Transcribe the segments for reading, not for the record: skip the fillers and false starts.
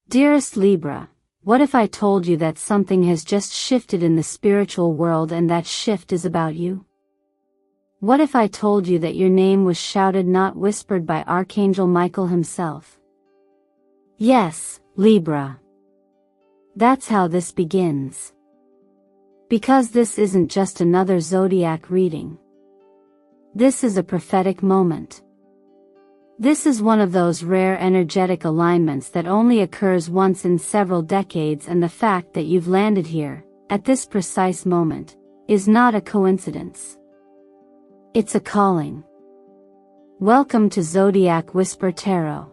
Dearest Libra, what if I told you that something has just shifted in the spiritual world and that shift is about you? What if I told you that your name was shouted, not whispered, by Archangel Michael himself? Yes, Libra. That's how this begins. Because this isn't just another zodiac reading. This is a prophetic moment. This is one of those rare energetic alignments that only occurs once in several decades, and the fact that you've landed here, at this precise moment, is not a coincidence. It's a calling. Welcome to Zodiac Whisper Tarot.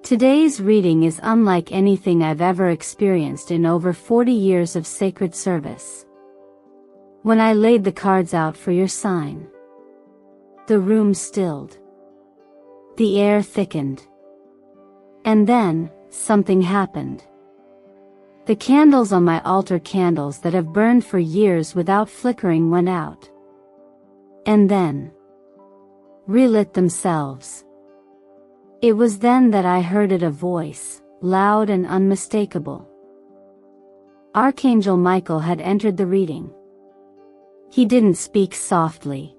Today's reading is unlike anything I've ever experienced in over 40 years of sacred service. When I laid the cards out for your sign, the room stilled. The air thickened. And then, something happened. The candles on my altar, candles that have burned for years without flickering, went out. And then relit themselves. It was then that I heard it, a voice, loud and unmistakable. Archangel Michael had entered the reading. He didn't speak softly.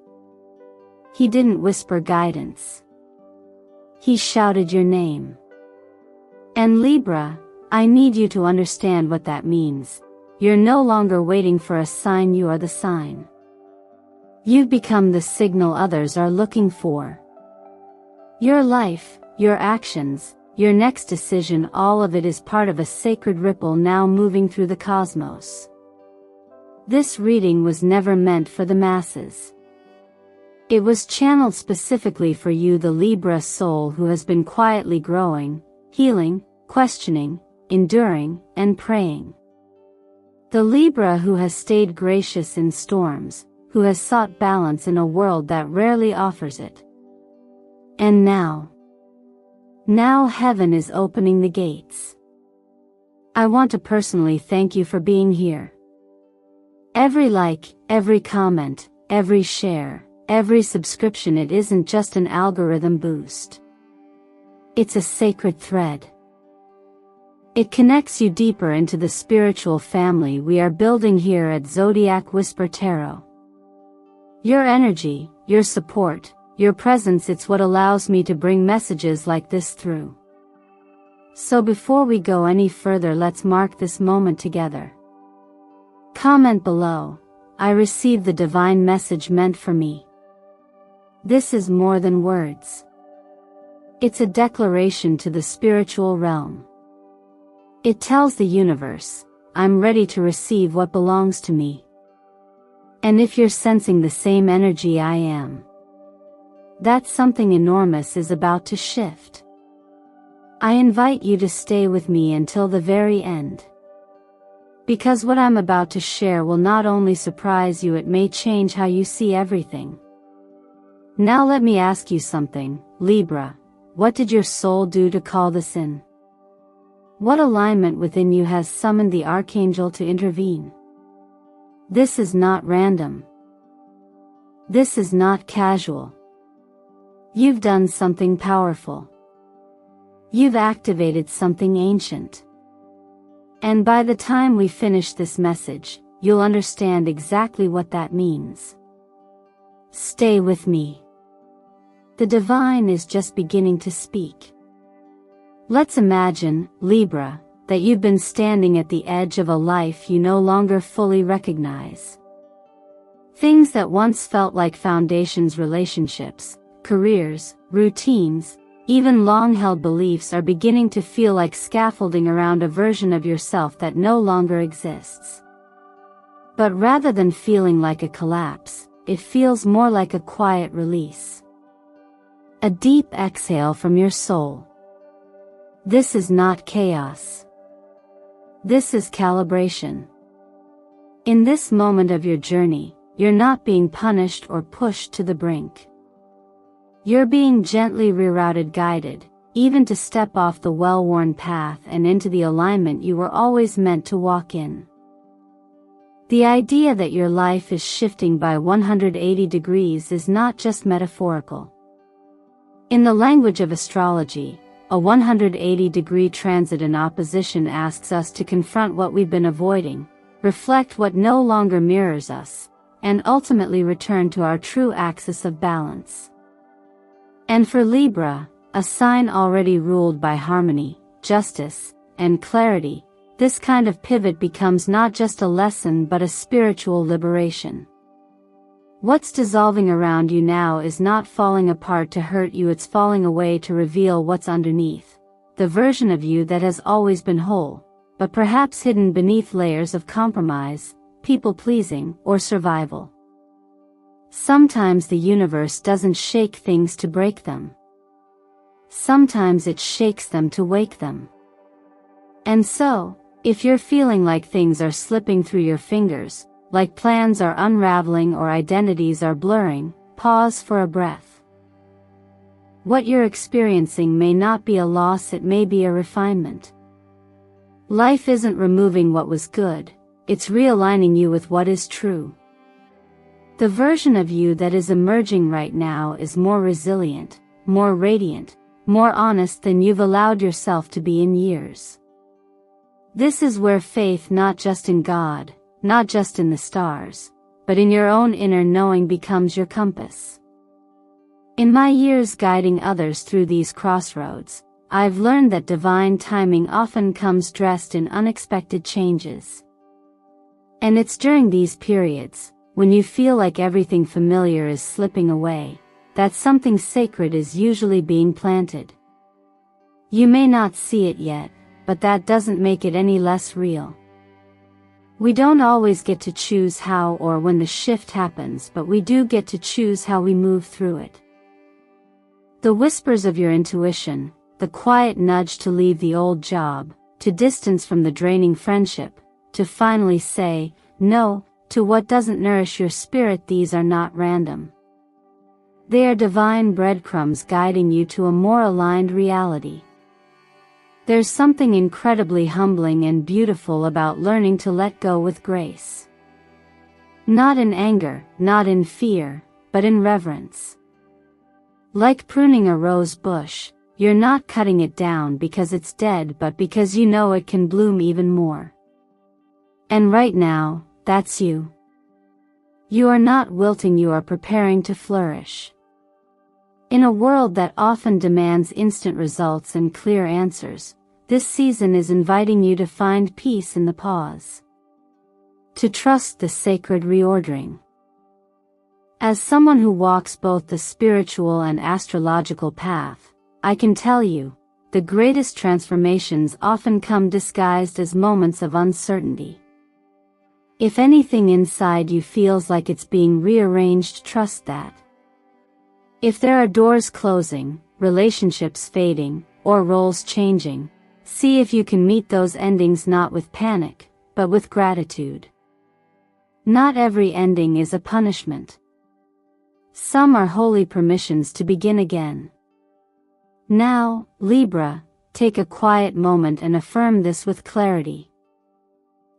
He didn't whisper guidance. He shouted your name. And Libra, I need you to understand what that means. You're no longer waiting for a sign, you are the sign. You've become the signal others are looking for. Your life, your actions, your next decision, all of it is part of a sacred ripple now moving through the cosmos. This reading was never meant for the masses. It was channeled specifically for you, the Libra soul who has been quietly growing, healing, questioning, enduring, and praying. The Libra who has stayed gracious in storms, who has sought balance in a world that rarely offers it. And now heaven is opening the gates. I want to personally thank you for being here. Every like, every comment, every share, every subscription, it isn't just an algorithm boost. It's a sacred thread. It connects you deeper into the spiritual family we are building here at Zodiac Whisper Tarot. Your energy, your support, your presence, it's what allows me to bring messages like this through. So before we go any further, let's mark this moment together. Comment below, I received the divine message meant for me. This is more than words. It's a declaration to the spiritual realm. It tells the universe, I'm ready to receive what belongs to me. And if you're sensing the same energy I am, that something enormous is about to shift. I invite you to stay with me until the very end. Because what I'm about to share will not only surprise you, it may change how you see everything. Now let me ask you something, Libra. What did your soul do to call this in? What alignment within you has summoned the Archangel to intervene? This is not random. This is not casual. You've done something powerful. You've activated something ancient. And by the time we finish this message, you'll understand exactly what that means. Stay with me. The divine is just beginning to speak. Let's imagine, Libra, that you've been standing at the edge of a life you no longer fully recognize. Things that once felt like foundations, relationships, careers, routines, even long-held beliefs are beginning to feel like scaffolding around a version of yourself that no longer exists. But rather than feeling like a collapse, it feels more like a quiet release. A deep exhale from your soul. This is not chaos. This is calibration. In this moment of your journey, you're not being punished or pushed to the brink. You're being gently rerouted, guided, even to step off the well-worn path and into the alignment you were always meant to walk in. The idea that your life is shifting by 180 degrees is not just metaphorical. In the language of astrology, A 180-degree transit in opposition asks us to confront what we've been avoiding, reflect what no longer mirrors us, and ultimately return to our true axis of balance. And for Libra, a sign already ruled by harmony, justice, and clarity, this kind of pivot becomes not just a lesson but a spiritual liberation. What's dissolving around you now is not falling apart to hurt you, it's falling away to reveal what's underneath, the version of you that has always been whole, but perhaps hidden beneath layers of compromise, people-pleasing, or survival. Sometimes the universe doesn't shake things to break them. Sometimes it shakes them to wake them. And so, if you're feeling like things are slipping through your fingers, like plans are unraveling or identities are blurring, pause for a breath. What you're experiencing may not be a loss, it may be a refinement. Life isn't removing what was good, it's realigning you with what is true. The version of you that is emerging right now is more resilient, more radiant, more honest than you've allowed yourself to be in years. This is where faith, not just in God, not just in the stars, but in your own inner knowing, becomes your compass. In my years guiding others through these crossroads, I've learned that divine timing often comes dressed in unexpected changes. And it's during these periods, when you feel like everything familiar is slipping away, that something sacred is usually being planted. You may not see it yet, but that doesn't make it any less real. We don't always get to choose how or when the shift happens, but we do get to choose how we move through it. The whispers of your intuition, the quiet nudge to leave the old job, to distance from the draining friendship, to finally say no to what doesn't nourish your spirit, these are not random. They are divine breadcrumbs guiding you to a more aligned reality. There's something incredibly humbling and beautiful about learning to let go with grace. Not in anger, not in fear, but in reverence. Like pruning a rose bush, you're not cutting it down because it's dead, but because you know it can bloom even more. And right now, that's you. You are not wilting, you are preparing to flourish. In a world that often demands instant results and clear answers, this season is inviting you to find peace in the pause. To trust the sacred reordering. As someone who walks both the spiritual and astrological path, I can tell you, the greatest transformations often come disguised as moments of uncertainty. If anything inside you feels like it's being rearranged, trust that. If there are doors closing, relationships fading, or roles changing, see if you can meet those endings not with panic, but with gratitude. Not every ending is a punishment. Some are holy permissions to begin again. Now, Libra, take a quiet moment and affirm this with clarity.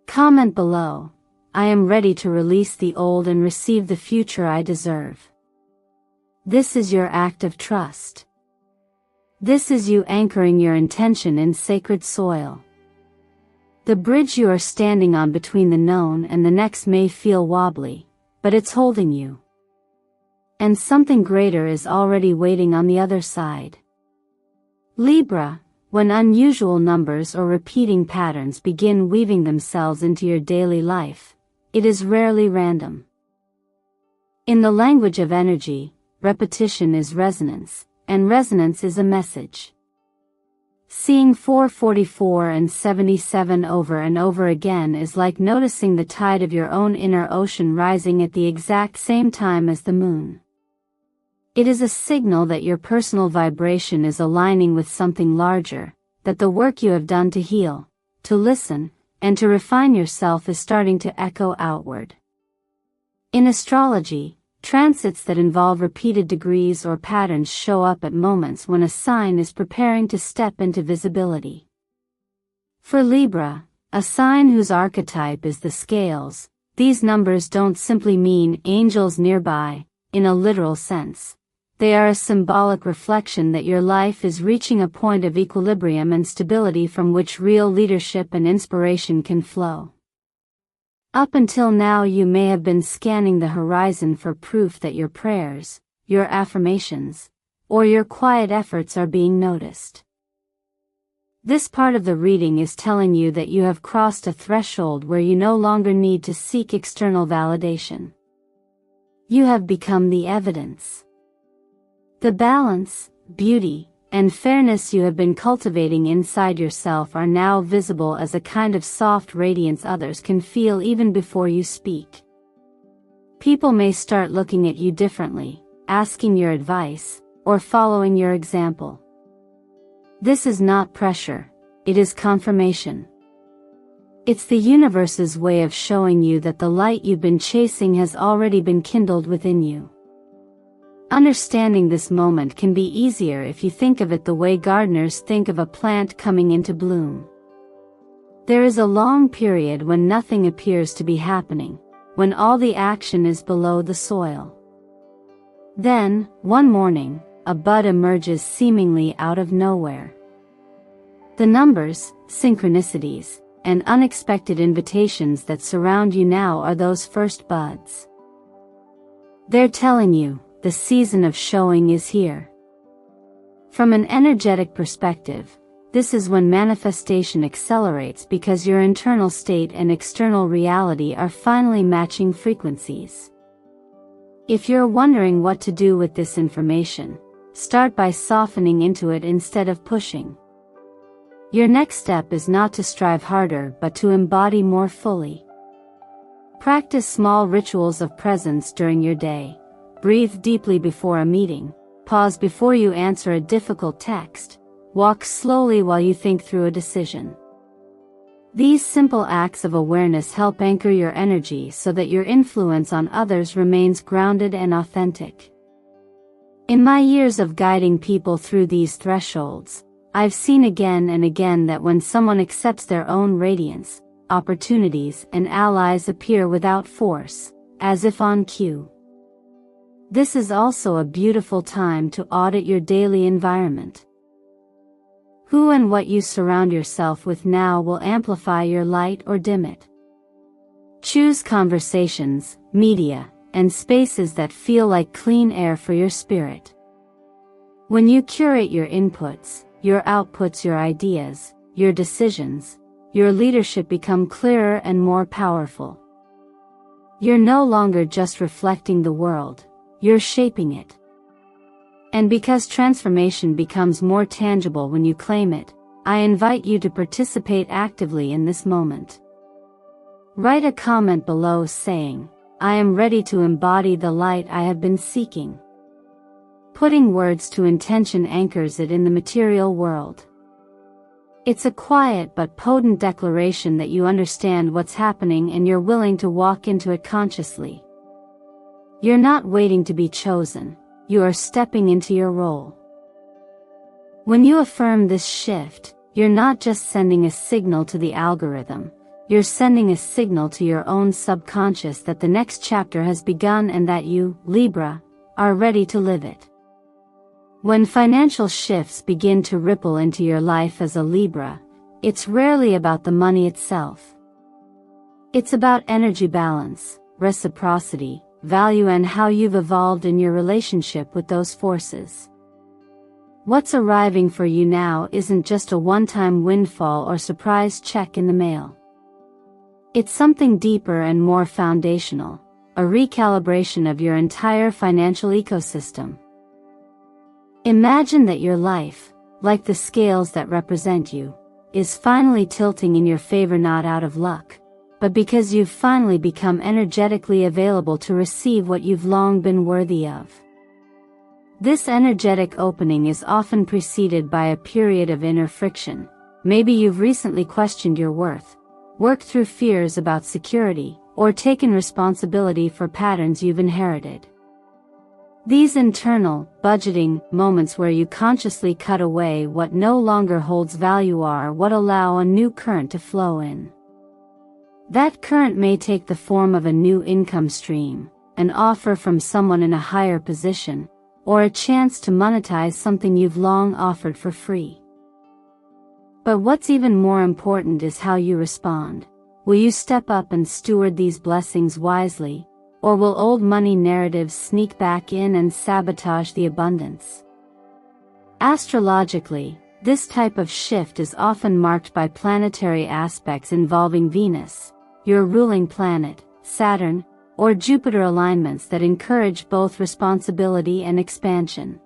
Comment below, I am ready to release the old and receive the future I deserve. This is your act of trust. This is you anchoring your intention in sacred soil. The bridge you are standing on between the known and the next may feel wobbly, but it's holding you. And something greater is already waiting on the other side. Libra, when unusual numbers or repeating patterns begin weaving themselves into your daily life, it is rarely random. In the language of energy, repetition is resonance, and resonance is a message. Seeing 444 and 77 over and over again is like noticing the tide of your own inner ocean rising at the exact same time as the moon. It is a signal that your personal vibration is aligning with something larger, that the work you have done to heal, to listen, and to refine yourself is starting to echo outward. In astrology, transits that involve repeated degrees or patterns show up at moments when a sign is preparing to step into visibility. For Libra, a sign whose archetype is the scales, these numbers don't simply mean angels nearby, in a literal sense. They are a symbolic reflection that your life is reaching a point of equilibrium and stability from which real leadership and inspiration can flow. Up until now, you may have been scanning the horizon for proof that your prayers, your affirmations, or your quiet efforts are being noticed. This part of the reading is telling you that you have crossed a threshold where you no longer need to seek external validation. You have become the evidence. The balance, beauty, and fairness you have been cultivating inside yourself are now visible as a kind of soft radiance others can feel even before you speak. People may start looking at you differently, asking your advice, or following your example. This is not pressure, it is confirmation. It's the universe's way of showing you that the light you've been chasing has already been kindled within you. Understanding this moment can be easier if you think of it the way gardeners think of a plant coming into bloom. There is a long period when nothing appears to be happening, when all the action is below the soil. Then, one morning, a bud emerges seemingly out of nowhere. The numbers, synchronicities, and unexpected invitations that surround you now are those first buds. They're telling you, the season of showing is here. From an energetic perspective, this is when manifestation accelerates because your internal state and external reality are finally matching frequencies. If you're wondering what to do with this information, start by softening into it instead of pushing. Your next step is not to strive harder but to embody more fully. Practice small rituals of presence during your day. Breathe deeply before a meeting, pause before you answer a difficult text, walk slowly while you think through a decision. These simple acts of awareness help anchor your energy so that your influence on others remains grounded and authentic. In my years of guiding people through these thresholds, I've seen again and again that when someone accepts their own radiance, opportunities and allies appear without force, as if on cue. This is also a beautiful time to audit your daily environment. Who and what you surround yourself with now will amplify your light or dim it. Choose conversations, media, and spaces that feel like clean air for your spirit. When you curate your inputs, your outputs, your ideas, your decisions, your leadership become clearer and more powerful. You're no longer just reflecting the world, you're shaping it. And because transformation becomes more tangible when you claim it, I invite you to participate actively in this moment. Write a comment below saying, "I am ready to embody the light I have been seeking." Putting words to intention anchors it in the material world. It's a quiet but potent declaration that you understand what's happening and you're willing to walk into it consciously. You're not waiting to be chosen, you are stepping into your role. When you affirm this shift, you're not just sending a signal to the algorithm, you're sending a signal to your own subconscious that the next chapter has begun and that you, Libra, are ready to live it. When financial shifts begin to ripple into your life as a Libra, it's rarely about the money itself. It's about energy balance, reciprocity, value, and how you've evolved in your relationship with those forces. What's arriving for you now isn't just a one-time windfall or surprise check in the mail. It's something deeper and more foundational, a recalibration of your entire financial ecosystem. Imagine that your life, like the scales that represent you, is finally tilting in your favor, not out of luck, but because you've finally become energetically available to receive what you've long been worthy of. This energetic opening is often preceded by a period of inner friction. Maybe you've recently questioned your worth, worked through fears about security, or taken responsibility for patterns you've inherited. These internal, budgeting moments where you consciously cut away what no longer holds value are what allow a new current to flow in. That current may take the form of a new income stream, an offer from someone in a higher position, or a chance to monetize something you've long offered for free. But what's even more important is how you respond. Will you step up and steward these blessings wisely, or will old money narratives sneak back in and sabotage the abundance? Astrologically, this type of shift is often marked by planetary aspects involving Venus, your ruling planet, Saturn, or Jupiter alignments that encourage both responsibility and expansion.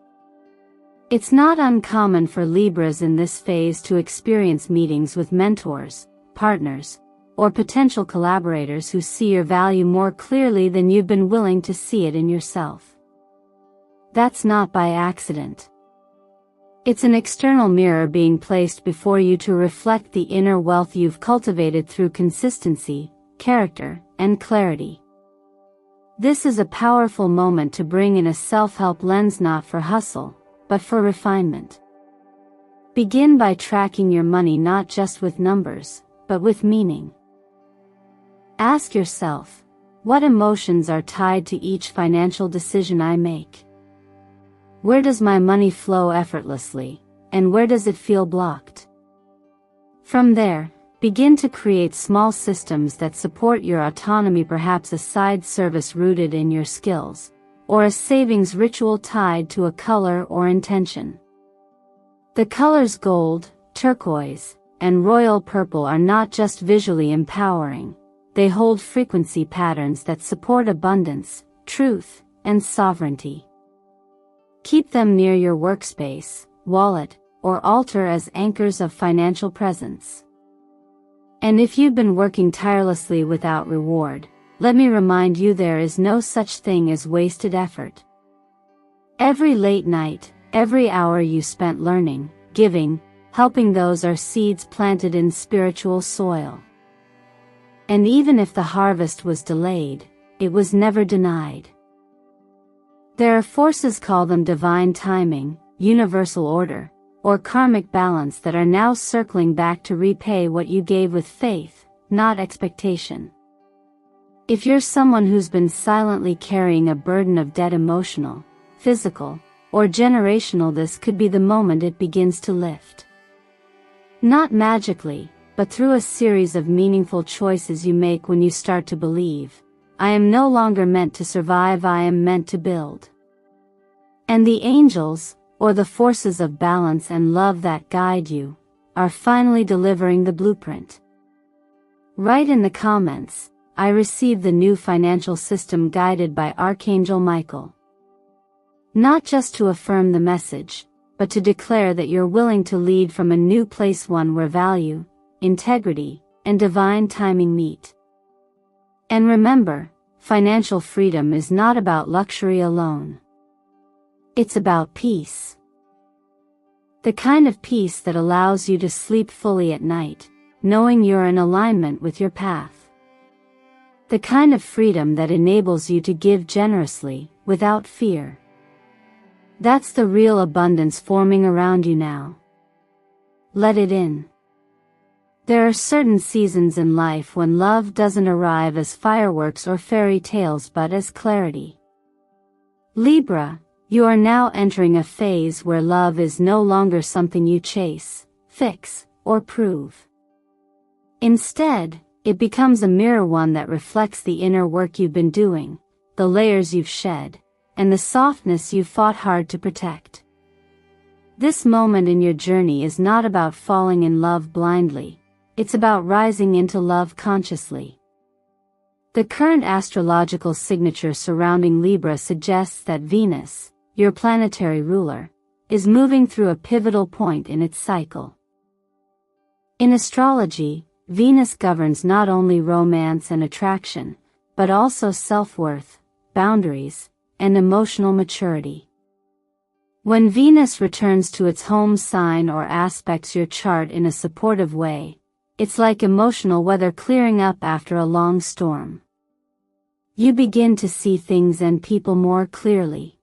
It's not uncommon for Libras in this phase to experience meetings with mentors, partners, or potential collaborators who see your value more clearly than you've been willing to see it in yourself. That's not by accident. It's an external mirror being placed before you to reflect the inner wealth you've cultivated through consistency, character, and clarity. This is a powerful moment to bring in a self-help lens, not for hustle, but for refinement. Begin by tracking your money not just with numbers, but with meaning. Ask yourself, what emotions are tied to each financial decision I make? Where does my money flow effortlessly, and where does it feel blocked? From there, begin to create small systems that support your autonomy, perhaps a side service rooted in your skills, or a savings ritual tied to a color or intention. The colors gold, turquoise, and royal purple are not just visually empowering, they hold frequency patterns that support abundance, truth, and sovereignty. Keep them near your workspace, wallet, or altar as anchors of financial presence. And if you've been working tirelessly without reward, let me remind you there is no such thing as wasted effort. Every late night, every hour you spent learning, giving, helping those are seeds planted in spiritual soil. And even if the harvest was delayed, it was never denied. There are forces, call them divine timing, universal order, or karmic balance, that are now circling back to repay what you gave with faith, not expectation. If you're someone who's been silently carrying a burden of debt, emotional, physical, or generational, this could be the moment it begins to lift. Not magically, but through a series of meaningful choices you make when you start to believe, I am no longer meant to survive, I am meant to build. And the angels, or the forces of balance and love that guide you, are finally delivering the blueprint. Write in the comments, I received the new financial system guided by Archangel Michael. Not just to affirm the message, but to declare that you're willing to lead from a new place, one where value, integrity, and divine timing meet. And remember, financial freedom is not about luxury alone. It's about peace. The kind of peace that allows you to sleep fully at night, knowing you're in alignment with your path. The kind of freedom that enables you to give generously, without fear. That's the real abundance forming around you now. Let it in. There are certain seasons in life when love doesn't arrive as fireworks or fairy tales, but as clarity. Libra, you are now entering a phase where love is no longer something you chase, fix, or prove. Instead, it becomes a mirror, one that reflects the inner work you've been doing, the layers you've shed, and the softness you've fought hard to protect. This moment in your journey is not about falling in love blindly, it's about rising into love consciously. The current astrological signature surrounding Libra suggests that Venus, your planetary ruler, is moving through a pivotal point in its cycle. In astrology, Venus governs not only romance and attraction, but also self-worth, boundaries, and emotional maturity. When Venus returns to its home sign or aspects your chart in a supportive way, it's like emotional weather clearing up after a long storm. You begin to see things and people more clearly.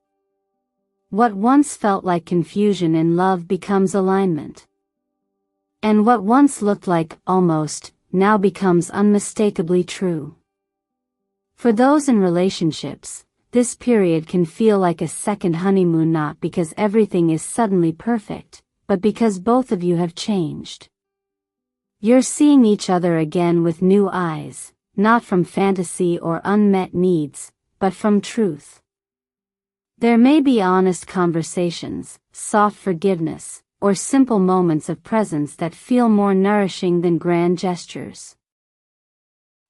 What once felt like confusion in love becomes alignment. And what once looked like almost, now becomes unmistakably true. For those in relationships, this period can feel like a second honeymoon, not because everything is suddenly perfect, but because both of you have changed. You're seeing each other again with new eyes, not from fantasy or unmet needs, but from truth. There may be honest conversations, soft forgiveness, or simple moments of presence that feel more nourishing than grand gestures.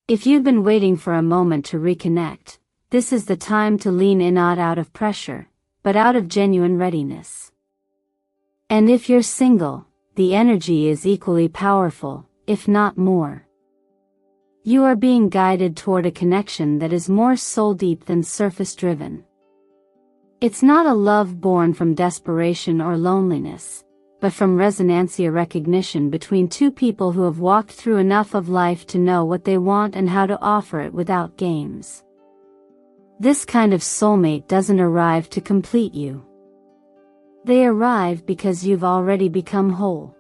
If you've been waiting for a moment to reconnect, this is the time to lean in, not out of pressure, but out of genuine readiness. And if you're single, the energy is equally powerful, if not more. You are being guided toward a connection that is more soul-deep than surface-driven. It's not a love born from desperation or loneliness, but from resonantia, recognition between two people who have walked through enough of life to know what they want and how to offer it without games. This kind of soulmate doesn't arrive to complete you. They arrive because you've already become whole.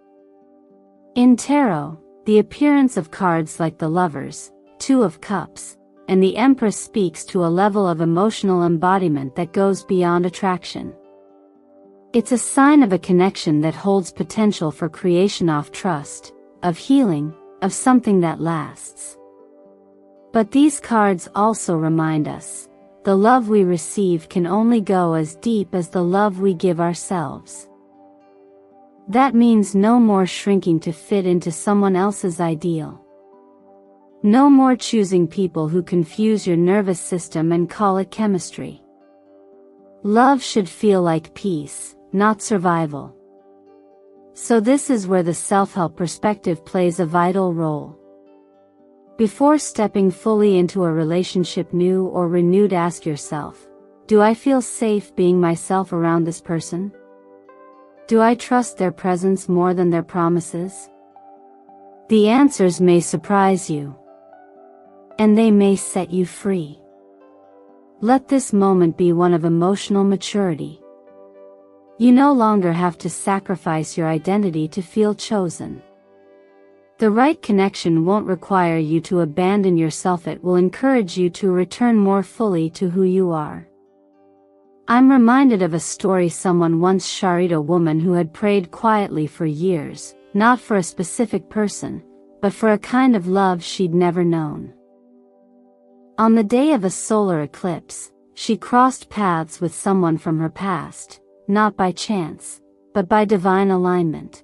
In tarot, the appearance of cards like the Lovers, Two of Cups, and the Empress speaks to a level of emotional embodiment that goes beyond attraction. It's a sign of a connection that holds potential for creation, of trust, of healing, of something that lasts. But these cards also remind us, the love we receive can only go as deep as the love we give ourselves. That means no more shrinking to fit into someone else's ideal. No more choosing people who confuse your nervous system and call it chemistry. Love should feel like peace, not survival. So this is where the self-help perspective plays a vital role. Before stepping fully into a relationship, new or renewed, ask yourself, do I feel safe being myself around this person? Do I trust their presence more than their promises? The answers may surprise you. And they may set you free. Let this moment be one of emotional maturity. You no longer have to sacrifice your identity to feel chosen. The right connection won't require you to abandon yourself, it will encourage you to return more fully to who you are. I'm reminded of a story someone once shared, a woman who had prayed quietly for years, not for a specific person, but for a kind of love she'd never known. On the day of a solar eclipse, she crossed paths with someone from her past, not by chance, but by divine alignment.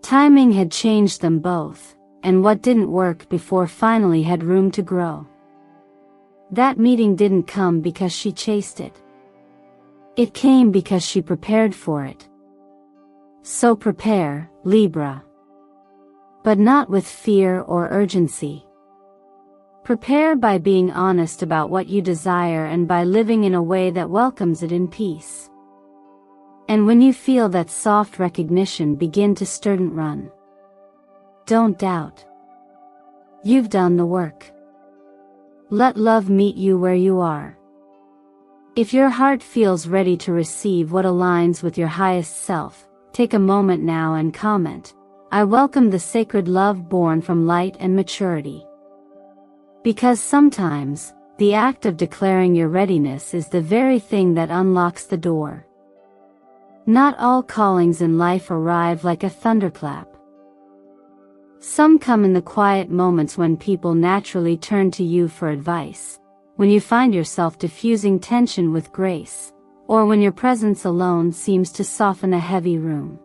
Timing had changed them both, and what didn't work before finally had room to grow. That meeting didn't come because she chased it. It came because she prepared for it. So prepare, Libra. But not with fear or urgency. Prepare by being honest about what you desire and by living in a way that welcomes it in peace. And when you feel that soft recognition begin to stir and run, don't doubt. You've done the work. Let love meet you where you are. If your heart feels ready to receive what aligns with your highest self, take a moment now and comment, I welcome the sacred love born from light and maturity. Because sometimes, the act of declaring your readiness is the very thing that unlocks the door. Not all callings in life arrive like a thunderclap. Some come in the quiet moments when people naturally turn to you for advice, when you find yourself diffusing tension with grace, or when your presence alone seems to soften a heavy room.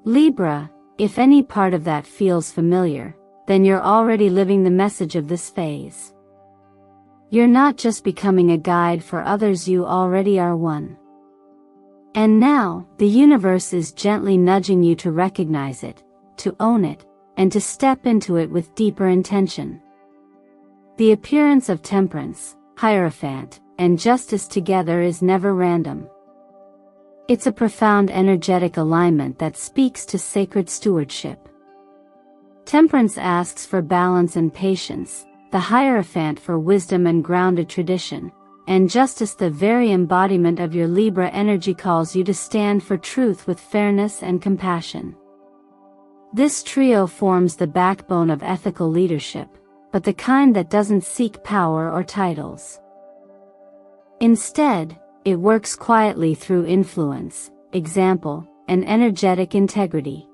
Libra, if any part of that feels familiar, then you're already living the message of this phase. You're not just becoming a guide for others, you already are one. And now, the universe is gently nudging you to recognize it, to own it, and to step into it with deeper intention. The appearance of Temperance, Hierophant, and Justice together is never random. It's a profound energetic alignment that speaks to sacred stewardship. Temperance asks for balance and patience, the Hierophant for wisdom and grounded tradition, and Justice, the very embodiment of your Libra energy, calls you to stand for truth with fairness and compassion. This trio forms the backbone of ethical leadership, but the kind that doesn't seek power or titles. Instead, it works quietly through influence, example, and energetic integrity.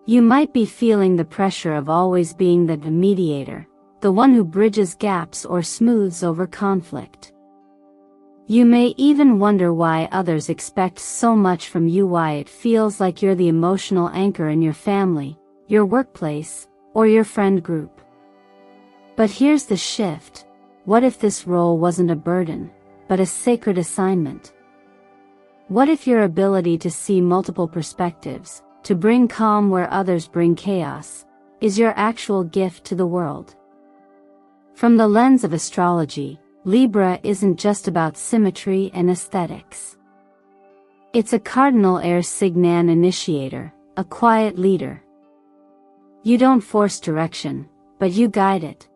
You might be feeling the pressure of always being the mediator, the one who bridges gaps or smooths over conflict. You may even wonder why others expect so much from you, why it feels like you're the emotional anchor in your family, your workplace, or your friend group. But here's the shift. What if this role wasn't a burden, but a sacred assignment? What if your ability to see multiple perspectives, to bring calm where others bring chaos, is your actual gift to the world? From the lens of astrology, Libra isn't just about symmetry and aesthetics. It's a cardinal air sign initiator, a quiet leader. You don't force direction, but you guide it.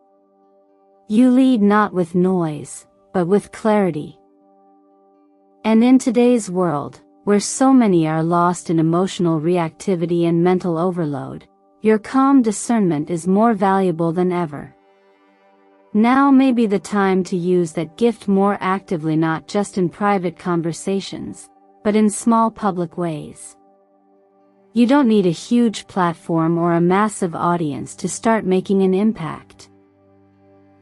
You lead not with noise, but with clarity. And in today's world, where so many are lost in emotional reactivity and mental overload, your calm discernment is more valuable than ever. Now may be the time to use that gift more actively, not just in private conversations, but in small public ways. You don't need a huge platform or a massive audience to start making an impact.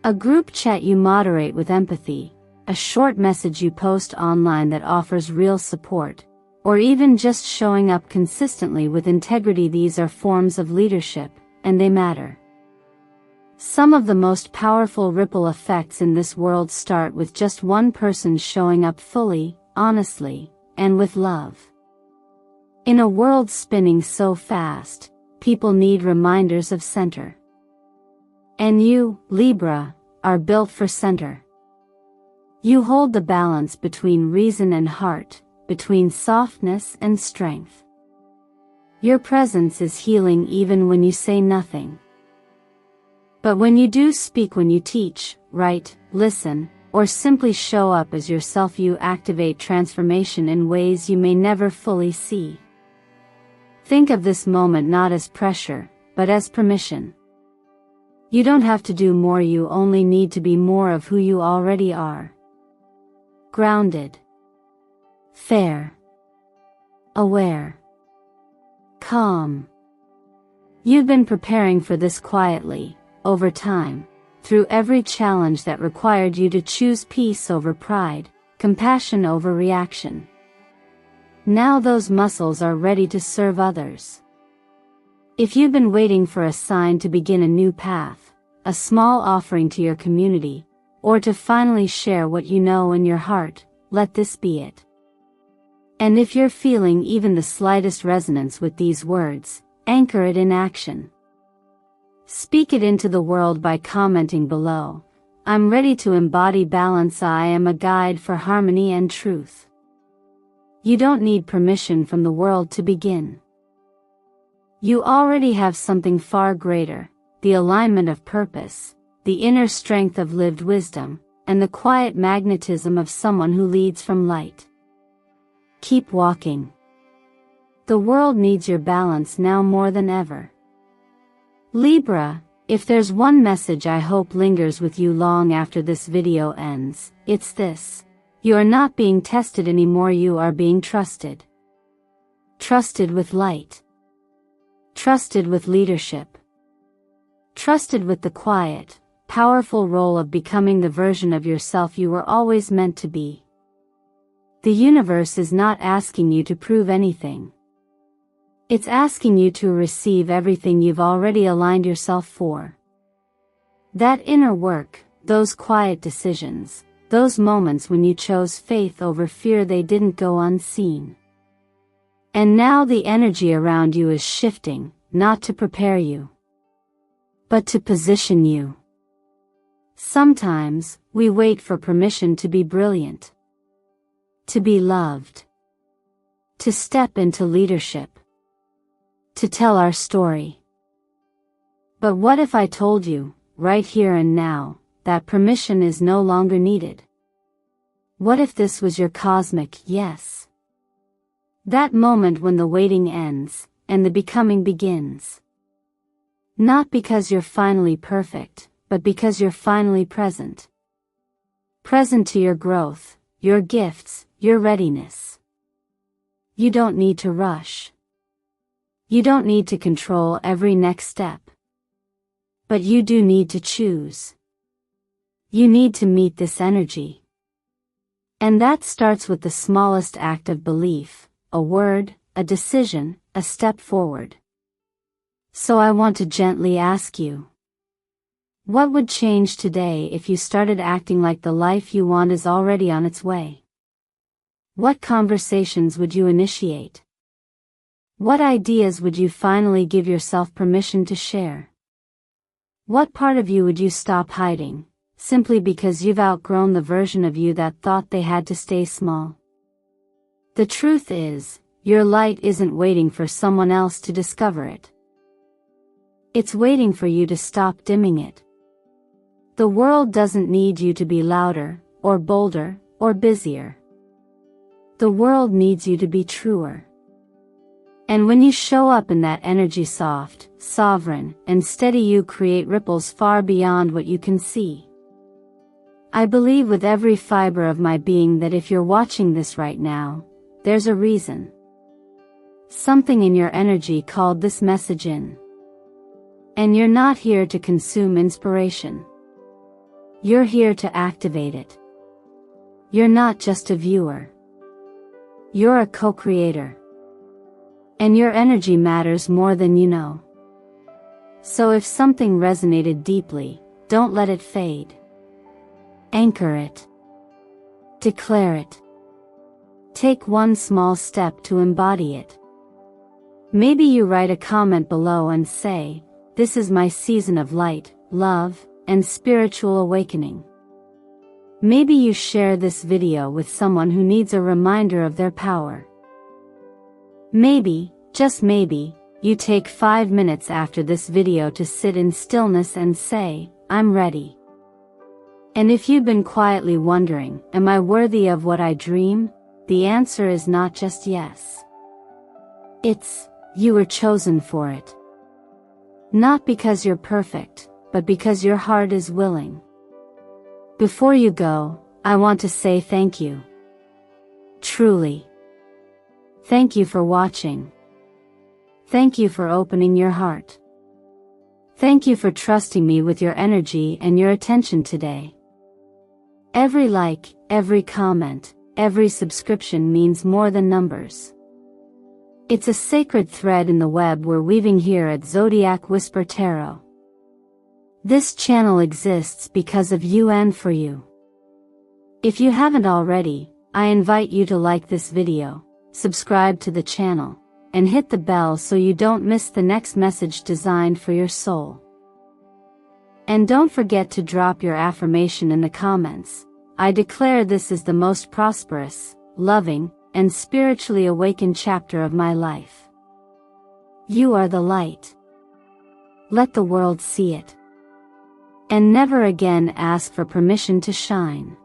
A group chat you moderate with empathy, a short message you post online that offers real support, or even just showing up consistently with integrity, these are forms of leadership, and they matter. Some of the most powerful ripple effects in this world start with just one person showing up fully, honestly, and with love. In a world spinning so fast, people need reminders of center. And you, Libra, are built for center. You hold the balance between reason and heart, between softness and strength. Your presence is healing even when you say nothing. But when you do speak, when you teach, write, listen, or simply show up as yourself, you activate transformation in ways you may never fully see. Think of this moment not as pressure, but as permission. You don't have to do more, you only need to be more of who you already are. Grounded. Fair. Aware. Calm. You've been preparing for this quietly, over time, through every challenge that required you to choose peace over pride, compassion over reaction. Now those muscles are ready to serve others. If you've been waiting for a sign to begin a new path, a small offering to your community, or to finally share what you know in your heart, let this be it. And if you're feeling even the slightest resonance with these words, anchor it in action. Speak it into the world by commenting below. I'm ready to embody balance. I am a guide for harmony and truth. You don't need permission from the world to begin. You already have something far greater, the alignment of purpose, the inner strength of lived wisdom, and the quiet magnetism of someone who leads from light. Keep walking. The world needs your balance now more than ever. Libra, if there's one message I hope lingers with you long after this video ends, it's this. You are not being tested anymore, you are being trusted. Trusted with light. Trusted with leadership. Trusted with the quiet, powerful role of becoming the version of yourself you were always meant to be. The universe is not asking you to prove anything. It's asking you to receive everything you've already aligned yourself for. That inner work, those quiet decisions, those moments when you chose faith over fear, they didn't go unseen. And now the energy around you is shifting, not to prepare you, but to position you. Sometimes, we wait for permission to be brilliant, to be loved, to step into leadership, to tell our story. But what if I told you, right here and now, that permission is no longer needed? What if this was your cosmic yes? That moment when the waiting ends, and the becoming begins. Not because you're finally perfect, but because you're finally present. present to your growth, your gifts, your readiness. You don't need to rush. You don't need to control every next step. But you do need to choose. You need to meet this energy. And that starts with the smallest act of belief, a word, a decision, a step forward. So I want to gently ask you, what would change today if you started acting like the life you want is already on its way? What conversations would you initiate? What ideas would you finally give yourself permission to share? What part of you would you stop hiding, simply because you've outgrown the version of you that thought they had to stay small? The truth is, your light isn't waiting for someone else to discover it. It's waiting for you to stop dimming it. The world doesn't need you to be louder, or bolder, or busier. The world needs you to be truer. And when you show up in that energy, soft, sovereign, and steady, you create ripples far beyond what you can see. I believe with every fiber of my being that if you're watching this right now, there's a reason. Something in your energy called this message in. And you're not here to consume inspiration. You're here to activate it. You're not just a viewer. You're a co-creator. And your energy matters more than you know. So if something resonated deeply, don't let it fade. Anchor it. Declare it. Take one small step to embody it. Maybe you write a comment below and say, "This is my season of light, love, and spiritual awakening." Maybe you share this video with someone who needs a reminder of their power. Maybe, just maybe, you take 5 minutes after this video to sit in stillness and say, "I'm ready." And if you've been quietly wondering, am I worthy of what I dream? The answer is not just yes. It's, you were chosen for it. Not because you're perfect, but because your heart is willing. Before you go, I want to say thank you. Truly. Thank you for watching. Thank you for opening your heart. Thank you for trusting me with your energy and your attention today. Every like, every comment, every subscription means more than numbers. It's a sacred thread in the web we're weaving here at Zodiac Whisper Tarot. This channel exists because of you and for you. If you haven't already, I invite you to like this video, subscribe to the channel, and hit the bell so you don't miss the next message designed for your soul. And don't forget to drop your affirmation in the comments. I declare this is the most prosperous, loving, and spiritually awakened chapter of my life. You are the light. Let the world see it. And never again ask for permission to shine.